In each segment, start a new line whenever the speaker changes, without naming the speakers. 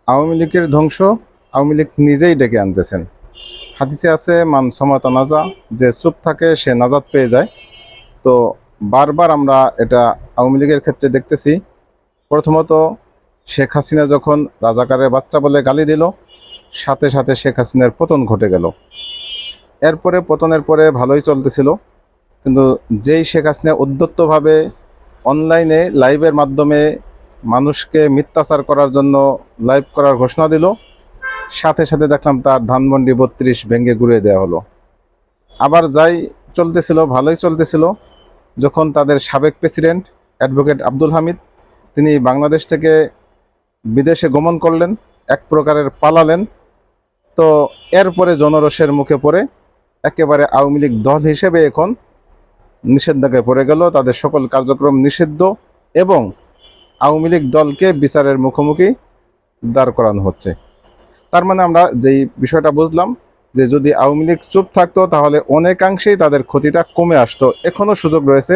আওয়ামী লীগের ধ্বংস আওয়ামী লীগ নিজেই ডেকে আনতেছেন। হাদিসে আছে মান সমাতা নাজা, যে চুপ থাকে সে নাজাত পেয়ে যায়। তো বারবার আমরা এটা আওয়ামী লীগের ক্ষেত্রে দেখতেছি। প্রথমত শেখ হাসিনা যখন রাজাকারের বাচ্চা বলে গালি দিল, সাথে সাথে শেখ হাসিনার পতন ঘটে গেল। এরপরে পতনের পরে ভালোই চলতেছিল, কিন্তু যেই শেখ হাসিনা উদ্যত্তভাবে অনলাইনে লাইভের মাধ্যমে মানুষকে মিথ্যাচার করার জন্য লাইভ করার ঘোষণা দিল, সাথে সাথে দেখলাম তার ধানমন্ডি 32 ভেঙে গুঁড়িয়ে দেওয়া হলো। আবার যাই চলতেছিল, ভালোই চলতেছিল, যখন তাদের সাবেক প্রেসিডেন্ট অ্যাডভোকেট আব্দুল হামিদ তিনি বাংলাদেশ থেকে বিদেশে গমন করলেন, এক প্রকারের পালালেন। তো এরপরে জনরোষের মুখে পড়ে একেবারে আওয়ামী লীগ দল হিসেবে এখন নিষেধাজ্ঞায় পড়ে গেল, তাদের সকল কার্যক্রম নিষিদ্ধ এবং আওয়ামী লীগ দলকে বিচারের মুখোমুখি দাঁড় করানো হচ্ছে। তার মানে আমরা যেই বিষয়টা বুঝলাম যে যদি আওয়ামী লীগ চুপ থাকতো তাহলে অনেকাংশেই তাদের ক্ষতিটা কমে আসতো। এখনও সুযোগ রয়েছে,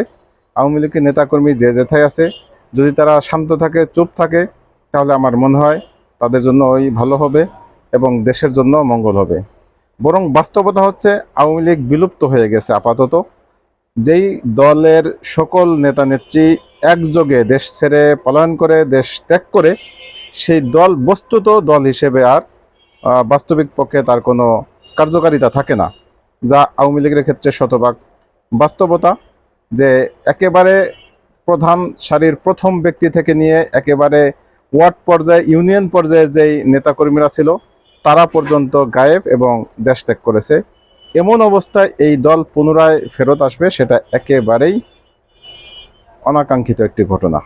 আওয়ামী লীগের নেতাকর্মী যে যেথায় আছে যদি তারা শান্ত থাকে, চুপ থাকে, তাহলে আমার মনে হয় তাদের জন্য ওই ভালো হবে এবং দেশের জন্য মঙ্গল হবে। বরং বাস্তবতা হচ্ছে আওয়ামী লীগ বিলুপ্ত হয়ে গেছে আপাতত। যেই দলের সকল নেতা নেত্রী একযোগে দেশ ছেড়ে পলায়ন করে, দেশ ত্যাগ করে, সেই দল বস্তুত দল হিসেবে আর বাস্তবিক পক্ষে তার কোনো কার্যকারিতা থাকে না, যা আওয়ামী লীগের ক্ষেত্রে শতভাগ বাস্তবতা। যে একেবারে প্রধান সারির প্রথম ব্যক্তি থেকে নিয়ে একেবারে ওয়ার্ড পর্যায়ে, ইউনিয়ন পর্যায়ে যেই নেতাকর্মীরা ছিল তারা পর্যন্ত গায়েব এবং দেশ ত্যাগ করেছে। এমন অবস্থায় এই দল পুনরায় ফেরত আসবে সেটা একেবারেই অনাকাঙ্ক্ষিত একটি ঘটনা।